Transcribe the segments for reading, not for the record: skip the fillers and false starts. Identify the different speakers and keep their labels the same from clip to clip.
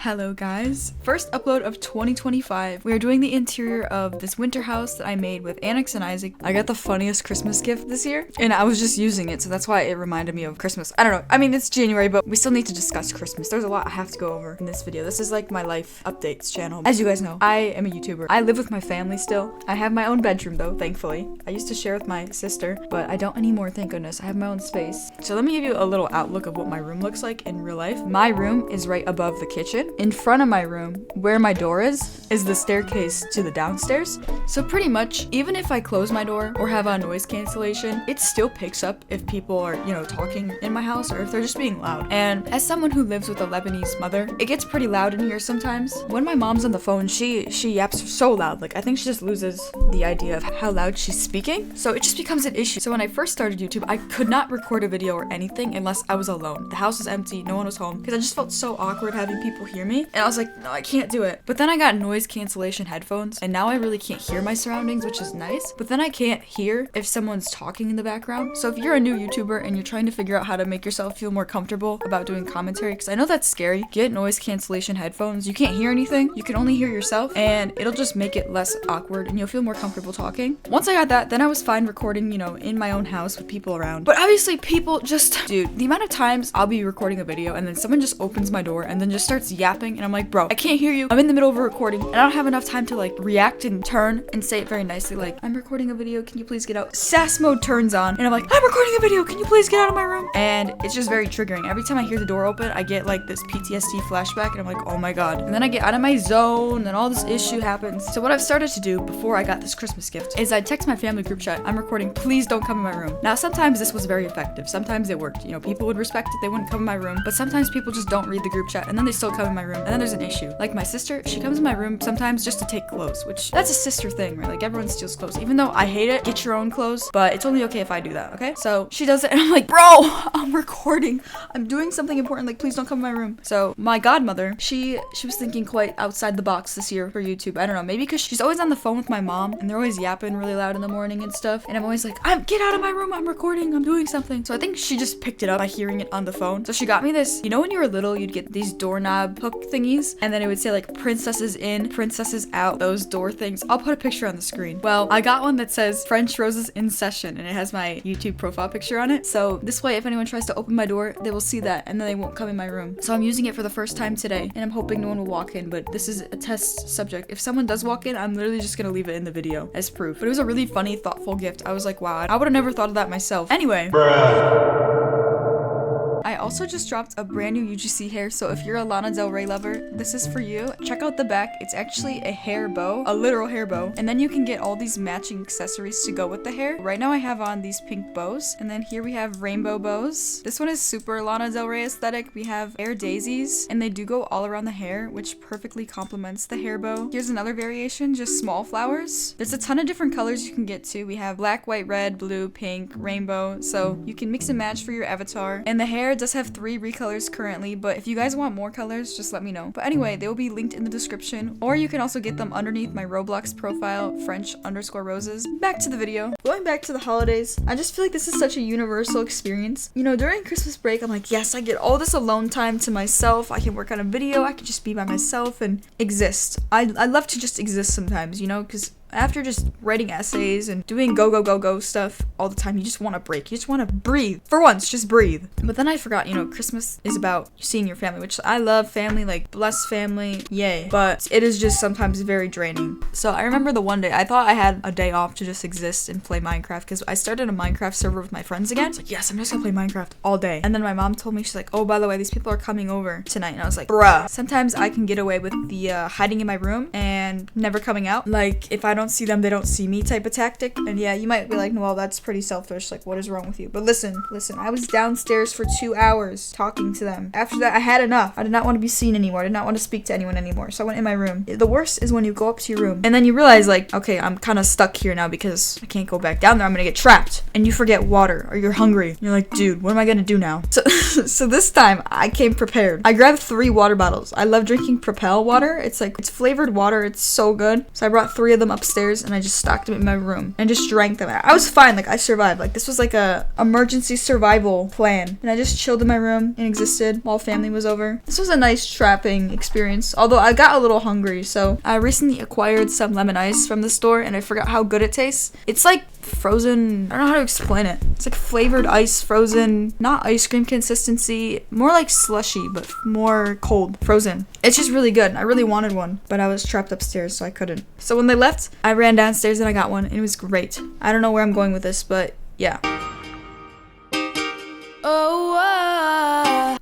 Speaker 1: Hello guys. First upload of 2025. We are doing the interior of this winter house that I made with Annex and Isaac. I got the funniest Christmas gift this year and I was just using it, so that's why it reminded me of Christmas. I don't know. I mean, it's January, but we still need to discuss Christmas. There's a lot I have to go over in this video. This is like my life updates channel. As you guys know, I am a YouTuber. I live with my family still. I have my own bedroom though, thankfully. I used to share with my sister, but I don't anymore, thank goodness. I have my own space. So let me give you a little outlook of what my room looks like in real life. My room is right above the kitchen. In front of my room, where my door is the staircase to the downstairs. So pretty much, even if I close my door or have on noise cancellation, it still picks up if people are, talking in my house or if they're just being loud. And as someone who lives with a Lebanese mother, it gets pretty loud in here sometimes. When my mom's on the phone, she yaps so loud. Like, I think she just loses the idea of how loud she's speaking. So it just becomes an issue. So when I first started YouTube, I could not record a video or anything unless I was alone. The house was empty, no one was home, because I just felt so awkward having people hear me. And I was like, no, I can't do it. But then I got noise cancellation headphones, and now I really can't hear my surroundings, which is nice. But then I can't hear if someone's talking in the background. So if you're a new YouTuber and you're trying to figure out how to make yourself feel more comfortable about doing commentary, because I know that's scary, get noise cancellation headphones. You can't hear anything. You can only hear yourself, and it'll just make it less awkward, and you'll feel more comfortable talking. Once I got that, then I was fine recording, in my own house with people around. But obviously people just, dude, the amount of times I'll be recording a video and then someone just opens my door and then just starts yapping, and I'm like, bro, I can't hear you. I'm in the middle of a recording and I don't have enough time to like react and turn and say it very nicely, like, I'm recording a video, can you please get out? Sass mode turns on and I'm like, I'm recording a video, can you please get out of my room? And it's just very triggering. Every time I hear the door open, I get like this PTSD flashback and I'm like, oh my god. And then I get out of my zone and all this issue happens. So what I've started to do before I got this Christmas gift is I text my family group chat, I'm recording, please don't come in my room. Now sometimes this was very effective. Sometimes it worked. People would respect it, they wouldn't come in my room. But sometimes people just don't read the group chat and then they still come in my room. And then there's an issue. Like my sister, she comes in my room sometimes just to take clothes, which that's a sister thing, right? Like everyone steals clothes. Even though I hate it, get your own clothes, but it's only okay if I do that, okay? So she does it and I'm like, bro, I'm recording. I'm doing something important, like please don't come in my room. So my godmother, she was thinking quite outside the box this year for YouTube. I don't know, maybe because she's always on the phone with my mom and they're always yapping really loud in the morning and stuff. And I'm always like, get out of my room, I'm recording, I'm doing something. So I think she just picked it up by hearing it on the phone. So she got me this, when you were little, you'd get these doorknob hook thingies and then it would say like princesses in, princesses out, those door things. I'll put a picture on the screen. Well, I got one that says French Roses in session and it has my YouTube profile picture on it. So this way, if anyone tries to open my door, they will see that and then they won't come in my room. So I'm using it for the first time today and I'm hoping no one will walk in, but this is a test subject. If someone does walk in, I'm literally just gonna leave it in the video as proof. But it was a really funny, thoughtful gift. I was like, wow, I would have never thought of that myself. Anyway. I also just dropped a brand new UGC hair, so if you're a Lana Del Rey lover, this is for you. Check out the back. It's actually a hair bow, a literal hair bow, and then you can get all these matching accessories to go with the hair. Right now I have on these pink bows, and then here we have rainbow bows. This one is super Lana Del Rey aesthetic. We have air daisies, and they do go all around the hair, which perfectly complements the hair bow. Here's another variation, just small flowers. There's a ton of different colors you can get to. We have black, white, red, blue, pink, rainbow, so you can mix and match for your avatar. And the hair does have 3 recolors currently, but if you guys want more colors, just let me know. But anyway, they will be linked in the description, or you can also get them underneath my Roblox profile, French_roses. Back to the video. Going back to the holidays, I just feel like this is such a universal experience. During Christmas break, I'm like, yes, I get all this alone time to myself. I can work on a video. I can just be by myself and exist. I love to just exist sometimes, because after just writing essays and doing go stuff all the time, you just want to break. You just want to breathe. For once, just breathe. But then I forgot, Christmas is about seeing your family, which I love family, like blessed family, yay. But it is just sometimes very draining. So I remember the one day, I thought I had a day off to just exist and play Minecraft because I started a Minecraft server with my friends again. I was like, yes, I'm just gonna play Minecraft all day. And then my mom told me, she's like, oh, by the way, these people are coming over tonight. And I was like, bruh. Sometimes I can get away with the hiding in my room and never coming out. Like, if I don't see them, they don't see me type of tactic. And yeah, you might be like, well, that's pretty selfish. Like, what is wrong with you? But listen, I was downstairs for 2 hours talking to them. After that, I had enough. I did not want to be seen anymore. I did not want to speak to anyone anymore. So I went in my room. The worst is when you go up to your room and then you realize like, okay, I'm kind of stuck here now because I can't go back down there. I'm gonna get trapped. And you forget water or you're hungry. You're like, dude, what am I gonna do now? So this time I came prepared. I grabbed 3 water bottles. I love drinking Propel water. It's flavored water. It's so good. So I brought 3 of them upstairs upstairs and I just stocked them in my room and just drank them. I was fine. Like I survived. Like this was like a emergency survival plan. And I just chilled in my room and existed while family was over. This was a nice trapping experience. Although I got a little hungry. So I recently acquired some lemon ice from the store and I forgot how good it tastes. It's like frozen, I don't know how to explain it. It's like flavored ice, frozen, not ice cream consistency, more like slushy, but more cold, frozen. It's just really good. I really wanted one, but I was trapped upstairs, so I couldn't. So when they left, I ran downstairs and I got one, and it was great. I don't know where I'm going with this, but yeah.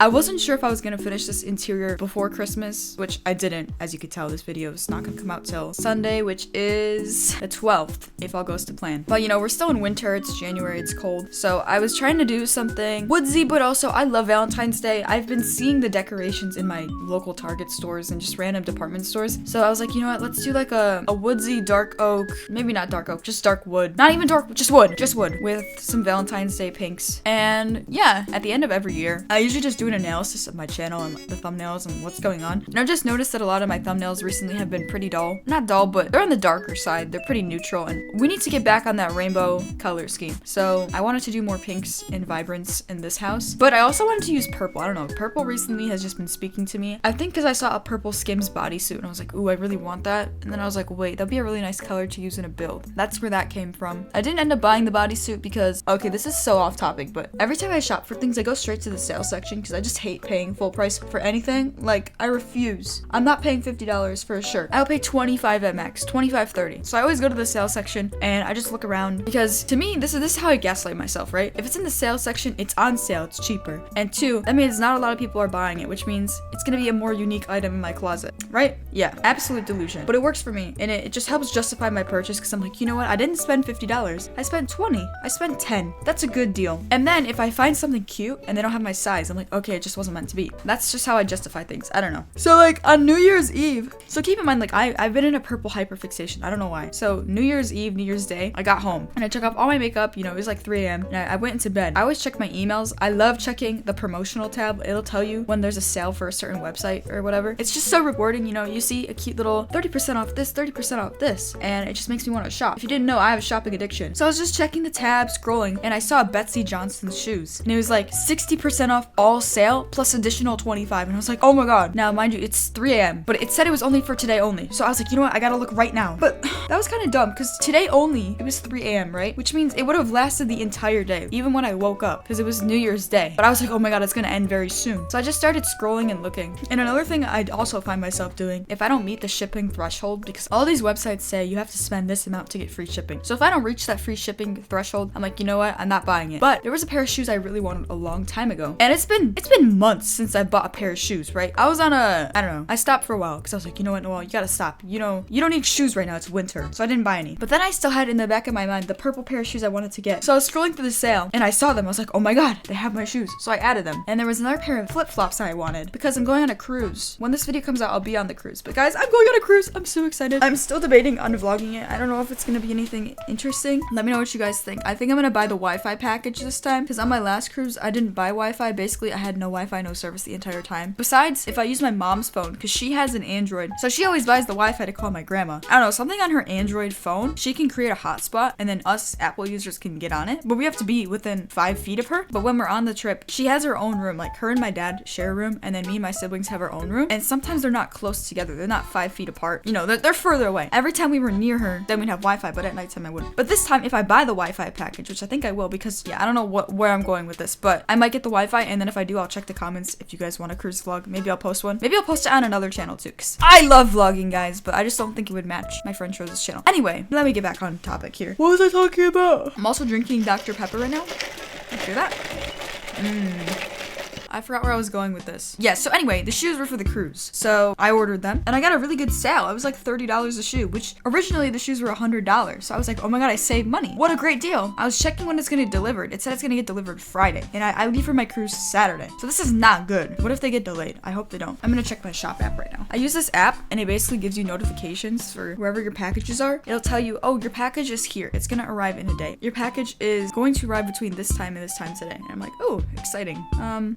Speaker 1: I wasn't sure if I was gonna finish this interior before Christmas, which I didn't. As you could tell, this video is not gonna come out till Sunday, which is the 12th, if all goes to plan. But you know, we're still in winter, it's January, it's cold. So I was trying to do something woodsy, but also I love Valentine's Day. I've been seeing the decorations in my local Target stores and just random department stores. So I was like, you know what, let's do like a woodsy dark oak, maybe not dark oak, just dark wood. Not even dark, just wood with some Valentine's Day pinks. And yeah, at the end of every year, I usually just do an analysis of my channel and the thumbnails and what's going on. And I've just noticed that a lot of my thumbnails recently have been pretty dull. Not dull, but they're on the darker side. They're pretty neutral and we need to get back on that rainbow color scheme. So I wanted to do more pinks and vibrance in this house, but I also wanted to use purple. I don't know, purple recently has just been speaking to me. I think because I saw a purple Skims bodysuit and I was like, ooh, I really want that. And then I was like, wait, that'd be a really nice color to use in a build. That's where that came from. I didn't end up buying the bodysuit because, okay, this is so off topic, but every time I shop for things, I go straight to the sale section because I just hate paying full price for anything. Like, I refuse. I'm not paying $50 for a shirt. I'll pay $25 at max, $25, $30. So I always go to the sale section and I just look around because to me, this is how I gaslight myself, right? If it's in the sale section, it's on sale, it's cheaper. And two, that means not a lot of people are buying it, which means it's gonna be a more unique item in my closet, right? Yeah, absolute delusion. But it works for me and it just helps justify my purchase because I'm like, you know what? I didn't spend $50. I spent $20. I spent $10. That's a good deal. And then if I find something cute and they don't have my size, I'm like, okay, it just wasn't meant to be. That's just how I justify things. I don't know. So like on New Year's Eve, so keep in mind, like I've been in a purple hyperfixation. I don't know why. So New Year's Eve, New Year's Day, I got home and I took off all my makeup. You know, it was like 3 a.m. and I went into bed. I always check my emails. I love checking the promotional tab. It'll tell you when there's a sale for a certain website or whatever. It's just so rewarding. You know, you see a cute little 30% off this, 30% off this, and it just makes me want to shop. If you didn't know, I have a shopping addiction. So I was just checking the tab, scrolling, and I saw Betsy Johnson's shoes, and it was like 60% off all sale plus additional 25, and I was like, oh my god. Now mind you, it's 3 a.m. but it said it was only for today only, so I was like, you know what, I gotta look right now. But that was kind of dumb because today only, it was 3 a.m. right, which means it would have lasted the entire day, even when I woke up, because it was New Year's Day. But I was like, oh my god, it's gonna end very soon. So I just started scrolling and looking. And another thing I'd also find myself doing, if I don't meet the shipping threshold, because all these websites say you have to spend this amount to get free shipping, so if I don't reach that free shipping threshold, I'm like, you know what, I'm not buying it. But there was a pair of shoes I really wanted a long time ago, and it's been months since I bought a pair of shoes, right? I was on I don't know, I stopped for a while because I was like, you know what, Noel, you gotta stop. You know, you don't need shoes right now, it's winter. So I didn't buy any. But then I still had in the back of my mind the purple pair of shoes I wanted to get. So I was scrolling through the sale and I saw them. I was like, oh my god, they have my shoes. So I added them. And there was another pair of flip-flops I wanted because I'm going on a cruise. When this video comes out, I'll be on the cruise. But guys, I'm going on a cruise. I'm so excited. I'm still debating on vlogging it. I don't know if it's gonna be anything interesting. Let me know what you guys think. I think I'm gonna buy the Wi-Fi package this time because on my last cruise, I didn't buy Wi-Fi. Basically, I had no Wi-Fi, no service the entire time. Besides, if I use my mom's phone, because she has an Android, so she always buys the Wi-Fi to call my grandma. I don't know, something on her Android phone, she can create a hotspot and then us Apple users can get on it, but we have to be within 5 feet of her. But when we're on the trip, she has her own room. Like her and my dad share a room, and then me and my siblings have our own room, and sometimes they're not close together. They're not 5 feet apart. You know, they're further away. Every time we were near her, then we'd have Wi-Fi, but at nighttime I wouldn't. But this time, if I buy the Wi-Fi package, which I think I will, because yeah, I don't know where I'm going with this, but I might get the Wi-Fi, and then if I do, I'll check the comments if you guys want a cruise vlog. Maybe I'll post one. Maybe I'll post it on another channel too, because I love vlogging, guys, but I just don't think it would match my friend Rose's channel. Anyway, let me get back on topic here. What was I talking about? I'm also drinking Dr. Pepper right now. You hear that? I forgot where I was going with this. Yeah, so anyway, the shoes were for the cruise. So I ordered them and I got a really good sale. It was like $30 a shoe, which originally the shoes were $100. So I was like, oh my god, I saved money. What a great deal. I was checking when it's gonna get delivered. It said it's gonna get delivered Friday, and I leave for my cruise Saturday. So this is not good. What if they get delayed? I hope they don't. I'm gonna check my shop app right now. I use this app and it basically gives you notifications for wherever your packages are. It'll tell you, oh, your package is here. It's gonna arrive in a day. Your package is going to arrive between this time and this time today. And I'm like, oh, exciting.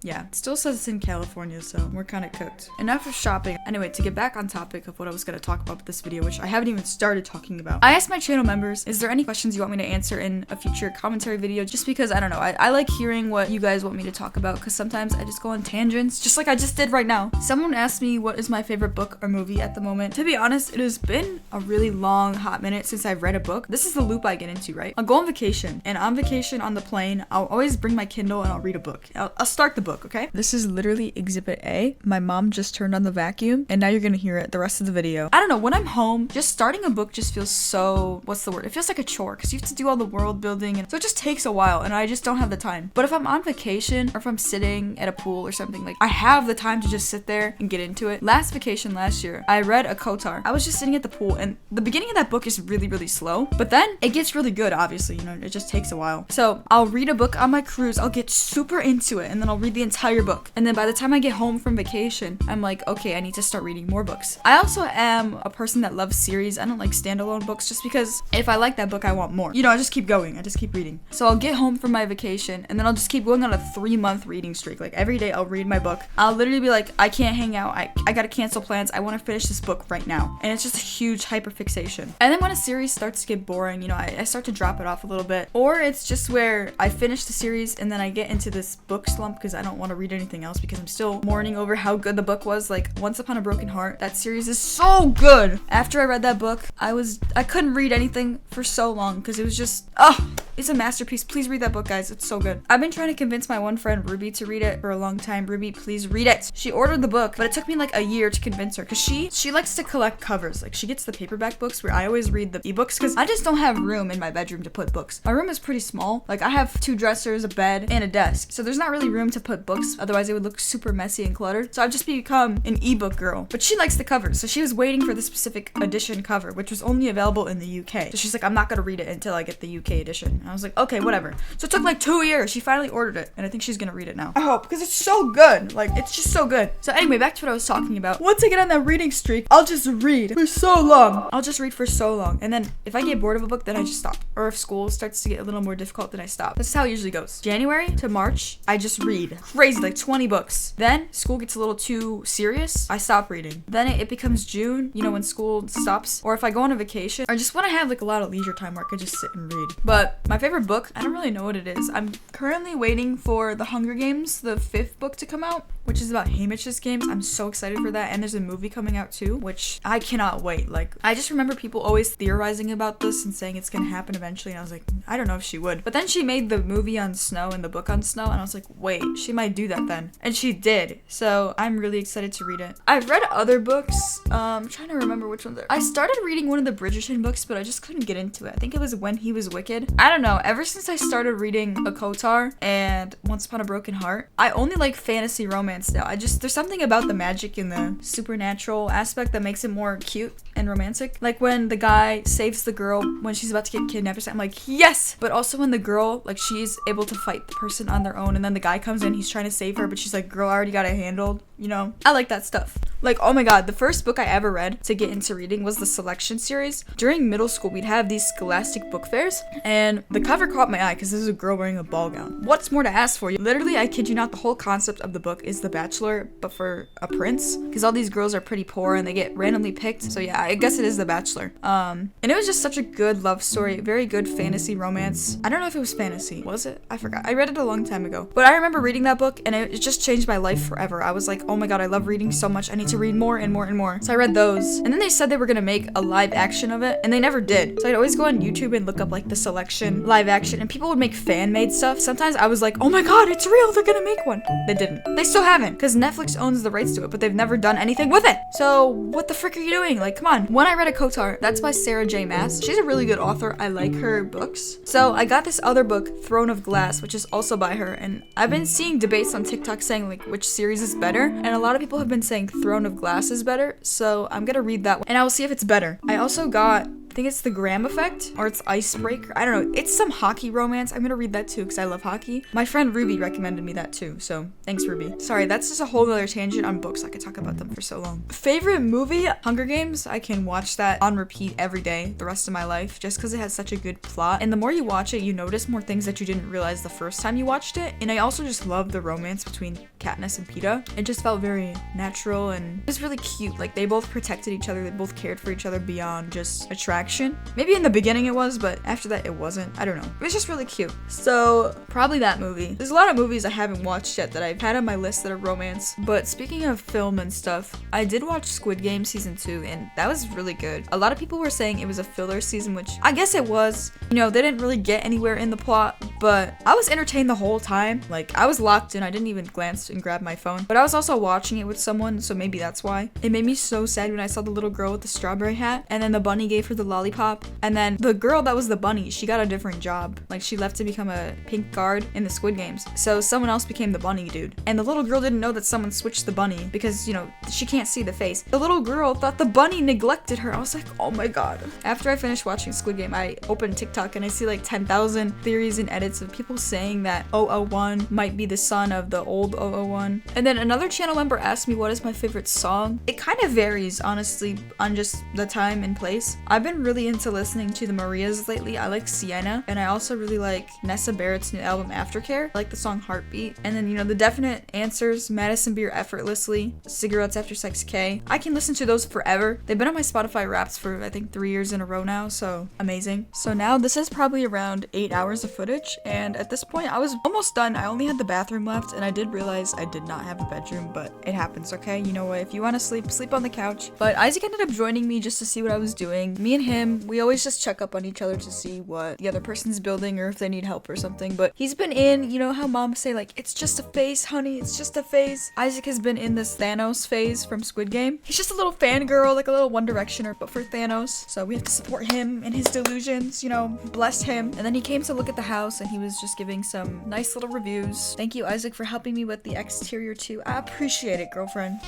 Speaker 1: Yeah. yeah, it still says it's in California, so we're kind of cooked. Enough of shopping. Anyway, to get back on topic of what I was going to talk about with this video, which I haven't even started talking about. I asked my channel members, is there any questions you want me to answer in a future commentary video? Just because, I don't know, I like hearing what you guys want me to talk about, because sometimes I just go on tangents, just like I just did right now. Someone asked me what is my favorite book or movie at the moment. To be honest, it has been a really long, hot minute since I've read a book. This is the loop I get into, right? I'll go on vacation, and on vacation on the plane, I'll always bring my Kindle and I'll read a book. I'll start the book, okay? This is literally Exhibit A. My mom just turned on the vacuum, and now you're gonna hear it the rest of the video. I don't know, when I'm home, just starting a book just feels so, what's the word? It feels like a chore, because you have to do all the world building, and so it just takes a while, and I just don't have the time. But if I'm on vacation, or if I'm sitting at a pool or something, like, I have the time to just sit there and get into it. Last vacation last year, I read a Kotar. I was just sitting at the pool, and the beginning of that book is really, really slow, but then it gets really good, obviously, you know, it just takes a while. So I'll read a book on my cruise, I'll get super into it, and then I'll read the entire book. And then by the time I get home from vacation, I'm like, okay, I need to start reading more books. I also am a person that loves series. I don't like standalone books, just because if I like that book, I want more. You know, I just keep going, I just keep reading. So I'll get home from my vacation, and then I'll just keep going on a 3-month reading streak. Like every day I'll read my book. I'll literally be like, I can't hang out, I gotta cancel plans, I want to finish this book right now. And it's just a huge hyperfixation. And then when a series starts to get boring, you know, I start to drop it off a little bit. Or it's just where I finish the series and then I get into this book slump because I don't want to read anything else because I'm still mourning over how good the book was. Like Once Upon a Broken Heart, that series is so good. After I read that book, I couldn't read anything for so long because it was just, it's a masterpiece. Please read that book, guys. It's so good. I've been trying to convince my one friend Ruby to read it for a long time. Ruby, please read it. She ordered the book, but it took me like a year to convince her because she likes to collect covers. Like she gets the paperback books where I always read the ebooks because I just don't have room in my bedroom to put books. My room is pretty small. Like I have 2 dressers, a bed, and a desk. So there's not really room to put books. Otherwise it would look super messy and cluttered. So I've just become an ebook girl. But she likes the covers. So she was waiting for the specific edition cover, which was only available in the UK. So she's like, I'm not gonna read it until I get the UK edition. And I was like, okay, whatever. So it took like 2 years. She finally ordered it. And I think she's gonna read it now. I hope, because it's so good. Like, it's just so good. So anyway, back to what I was talking about. Once I get on that reading streak, I'll just read for so long. I'll just read for so long. And then if I get bored of a book, then I just stop. Or if school starts to get a little more difficult, then I stop. That's how it usually goes. January to March, I just read. Crazy, like 20 books. Then school gets a little too serious, I stop reading. Then it becomes June, you know, when school stops. Or if I go on a vacation, or just when I have like a lot of leisure time where I could just sit and read. But my favorite book, I don't really know what it is. I'm currently waiting for The Hunger Games, the 5th book to come out, which is about Hamish's games. I'm so excited for that. And there's a movie coming out too, which I cannot wait. Like, I just remember people always theorizing about this and saying it's gonna happen eventually. And I was like, I don't know if she would. But then she made the movie on snow and the book on snow. And I was like, wait, she might do that then. And she did. So I'm really excited to read it. I've read other books. I'm trying to remember which ones. I started reading one of the Bridgerton books, but I just couldn't get into it. I think it was When He Was Wicked. I don't know. Ever since I started reading A Kotar and Once Upon a Broken Heart, I only like fantasy romance now. There's something about the magic and the supernatural aspect that makes it more cute and romantic. Like when the guy saves the girl when she's about to get kidnapped or something, I'm like, yes! But also when the girl, like, she's able to fight the person on their own and then the guy comes in, he's trying to save her, but she's like, girl, I already got it handled, you know? I like that stuff. Like, oh my god, the first book I ever read to get into reading was the Selection series. During middle school, we'd have these scholastic book fairs, and the cover caught my eye because this is a girl wearing a ball gown. What's more to ask for? Literally, I kid you not, the whole concept of the book is The Bachelor, but for a prince, because all these girls are pretty poor and they get randomly picked. So yeah, I guess it is The Bachelor. And it was just such a good love story, very good fantasy romance. I don't know if it was fantasy. Was it? I forgot. I read it a long time ago. But I remember reading that book and it just changed my life forever. I was like, oh my god, I love reading so much. I need to read more and more and more. So I read those. And then they said they were gonna make a live action of it, and they never did. So I'd always go on YouTube and look up like the Selection live action, and people would make fan-made stuff. Sometimes I was like, oh my god, it's real, they're gonna make one. They didn't. They still haven't, because Netflix owns the rights to it, but they've never done anything with it. So what the frick are you doing? Like, come on. When I read A Kotar, that's by Sarah J. Maas. She's a really good author. I like her books. So I got this other book, Throne of Glass, which is also by her, and I've been seeing debates on TikTok saying like which series is better, and a lot of people have been saying Throne of Glass is better, so I'm gonna read that one and I will see if it's better. I also got, I think it's The Graham Effect, or it's Icebreaker. I don't know. It's some hockey romance. I'm gonna read that too because I love hockey. My friend Ruby recommended me that too, so thanks, Ruby. Sorry, that's just a whole other tangent on books. I could talk about them for so long. Favorite movie? Hunger Games. I can watch that on repeat every day the rest of my life just because it has such a good plot. And the more you watch it, you notice more things that you didn't realize the first time you watched it. And I also just love the romance between Katniss and Peeta. It just felt very natural and it was really cute. Like they both protected each other, they both cared for each other beyond just attraction. Maybe in the beginning it was, but after that it wasn't. I don't know. It was just really cute. So probably that movie. There's a lot of movies I haven't watched yet that I've had on my list that are romance. But speaking of film and stuff, I did watch Squid Game season 2 and that was really good. A lot of people were saying it was a filler season, which I guess it was. You know, they didn't really get anywhere in the plot, but I was entertained the whole time. Like I was locked in. I didn't even glance and grab my phone, but I was also watching it with someone, so maybe that's why. It made me so sad when I saw the little girl with the strawberry hat and then the bunny gave her the lollipop, and then the girl that was the bunny, she got a different job. Like she left to become a pink guard in the Squid Games, so someone else became the bunny dude, and the little girl didn't know that someone switched the bunny because, you know, she can't see the face. The little girl thought the bunny neglected her. I was like, oh my god. After I finished watching Squid Game, I opened TikTok and I see like 10,000 theories and edits of people saying that 001 might be the son of the old 001. And then another channel member asked me what is my favorite song. It kind of varies, honestly, on just the time and place. I've been really into listening to the Marias lately. I like Sienna, and I also really like Nessa Barrett's new album Aftercare. I like the song Heartbeat. And then, you know, the Definite Answers, Madison Beer Effortlessly, Cigarettes After Sex K. I can listen to those forever. They've been on my Spotify Wraps for I think 3 years in a row now, so amazing. So now this is probably around 8 hours of footage, and at this point I was almost done. I only had the bathroom left, and I did realize I did not have a bedroom, but it happens, okay? You know what, if you want to sleep on the couch. But Isaac ended up joining me just to see what I was doing. Me and him, we always just check up on each other to see what the other person's building or if they need help or something. But he's been in, you know how moms say like, it's just a phase, honey, it's just a phase. Isaac has been in this Thanos phase from Squid Game. He's just a little fangirl, like a little One Directioner, but for Thanos. So we have to support him in his delusions, you know, bless him. And then he came to look at the house and he was just giving some nice little reviews. Thank you, Isaac, for helping me with the exterior too. I appreciate it, girlfriend.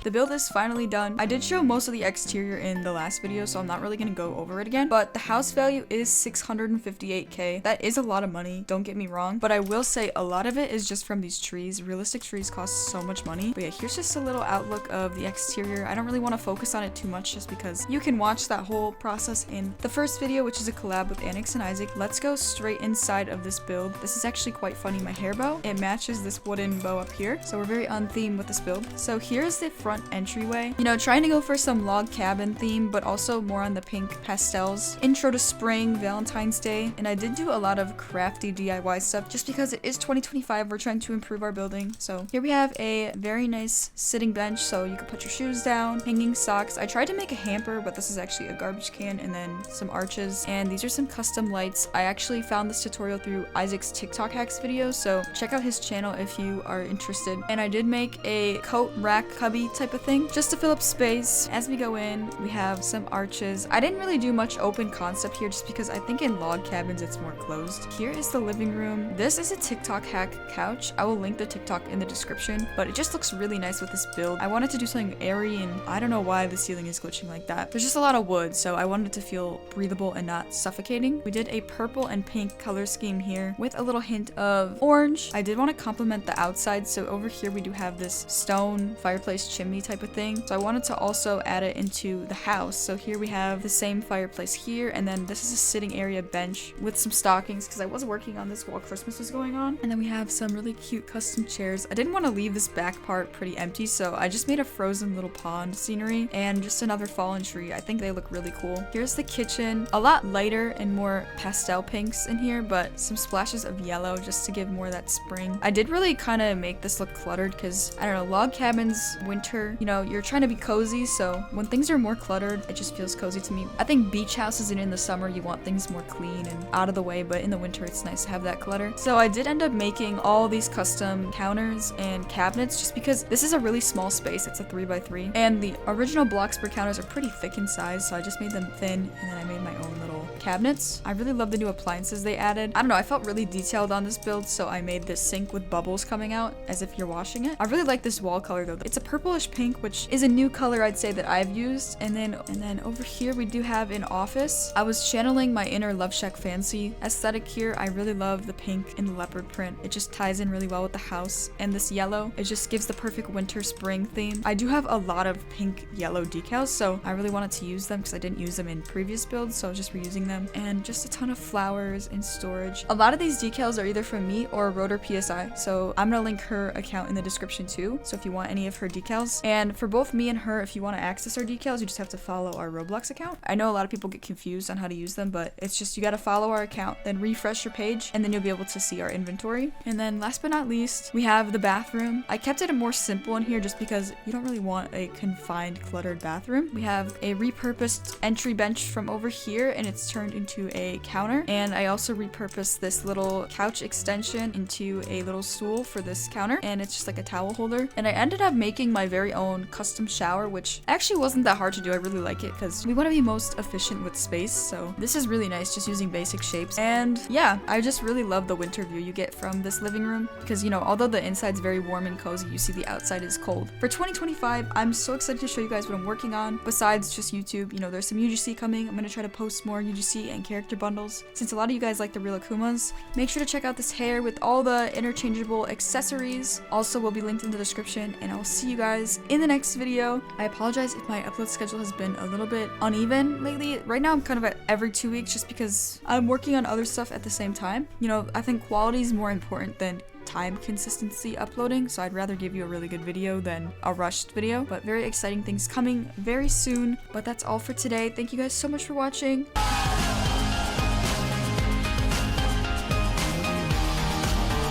Speaker 1: The build is finally done. I did show most of the exterior in the last video, so I'm not really gonna go over it again, but the house value is 658k. That is a lot of money, don't get me wrong, but I will say a lot of it is just from these trees. Realistic trees cost so much money. But yeah, here's just a little outlook of the exterior. I don't really want to focus on it too much just because you can watch that whole process in the first video, which is a collab with Anix and Isaac. Let's go straight inside of this build. This is actually quite funny. My hair bow, it matches this wooden bow up here, so we're very on theme with this build. So here's the front entryway. You know, trying to go for some log cabin theme, but also more on the pink pastels. Intro to spring, Valentine's Day, and I did do a lot of crafty DIY stuff just because it is 2025. We're trying to improve our building. So here we have a very nice sitting bench, so you can put your shoes down, hanging socks. I tried to make a hamper, but this is actually a garbage can, and then some arches, and these are some custom lights. I actually found this tutorial through Isaac's TikTok hacks video, so check out his channel if you are interested. And I did make a coat rack cubby type of thing just to fill up space. As we go in, we have some arches. I didn't really do much open concept here just because I think in log cabins it's more closed. Here is the living room. This is a TikTok hack couch. I will link the TikTok in the description, but it just looks really nice with this build. I wanted to do something airy, and I don't know why the ceiling is glitching like that. There's just a lot of wood, so I wanted it to feel breathable and not suffocating. We did a purple and pink color scheme here with a little hint of orange. I did want to complement the outside, so over here we do have this stone fireplace chimney type of thing. So I wanted to also add it into the house. So here we have the same fireplace here, and then this is a sitting area bench with some stockings because I was working on this while Christmas was going on. And then we have some really cute custom chairs. I didn't want to leave this back part pretty empty, so I just made a frozen little pond scenery and just another fallen tree. I think they look really cool. Here's the kitchen. A lot lighter and more pastel pinks in here, but some splashes of yellow just to give more of that spring. I did really kind of make this look cluttered because, I don't know, log cabins, winter, you know, you're trying to be cozy, so when things are more cluttered, it just feels cozy to me. I think beach houses and in the summer you want things more clean and out of the way, but in the winter it's nice to have that clutter. So I did end up making all these custom counters and cabinets just because this is a really small space. It's a 3x3, and the original Bloxburg counters are pretty thick in size, so I just made them thin, and then I made my own little cabinets. I really love the new appliances they added. I don't know, I felt really detailed on this build, so I made this sink with bubbles coming out as if you're washing it. I really like this wall color though. It's a purplish pink, which is a new color I'd say that I've used. And then over here we do have an office. I was channeling my inner Love Shack fancy aesthetic here. I really love the pink and the leopard print. It just ties in really well with the house, and this yellow, it just gives the perfect winter spring theme. I do have a lot of pink yellow decals, so I really wanted to use them because I didn't use them in previous builds, so I was just reusing them. them, and just a ton of flowers and storage. A lot of these decals are either from me or Rotor PSI, so I'm gonna link her account in the description too, so if you want any of her decals. And for both me and her, if you want to access our decals, you just have to follow our Roblox account. I know a lot of people get confused on how to use them, but it's just you gotta follow our account, then refresh your page, and then you'll be able to see our inventory. And then last but not least, we have the bathroom. I kept it more simple in here just because you don't really want a confined, cluttered bathroom. We have a repurposed entry bench from over here, and it's turned into a counter. And I also repurposed this little couch extension into a little stool for this counter, and it's just like a towel holder. And I ended up making my very own custom shower, which actually wasn't that hard to do. I really like it because we want to be most efficient with space, so this is really nice, just using basic shapes. And yeah, I just really love the winter view you get from this living room because, you know, although the inside's very warm and cozy, you see the outside is cold. For 2025, I'm so excited to show you guys what I'm working on besides just YouTube. You know, there's some UGC coming. I'm gonna try to post more UGC and character bundles since a lot of you guys like the real Akumas. Make sure to check out this hair with all the interchangeable accessories. Also will be linked in the description, and I'll see you guys in the next video. I apologize if my upload schedule has been a little bit uneven lately. Right now I'm kind of at every 2 weeks just because I'm working on other stuff at the same time. You know, I think quality is more important than time consistency uploading, so I'd rather give you a really good video than a rushed video. But very exciting things coming very soon. But that's all for today. Thank you guys so much for watching.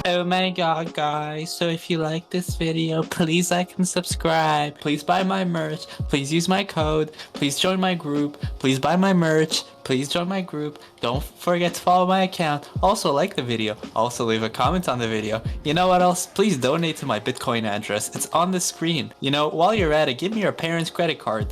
Speaker 2: Oh my god, guys, so if you like this video, please like and subscribe. Please buy my merch. Please use my code. Please join my group. Please buy my merch. Please join my group. Don't forget to follow my account. Also like the video. Also leave a comment on the video. You know what else? Please donate to my Bitcoin address. It's on the screen. You know, while you're at it, give me your parents' credit card.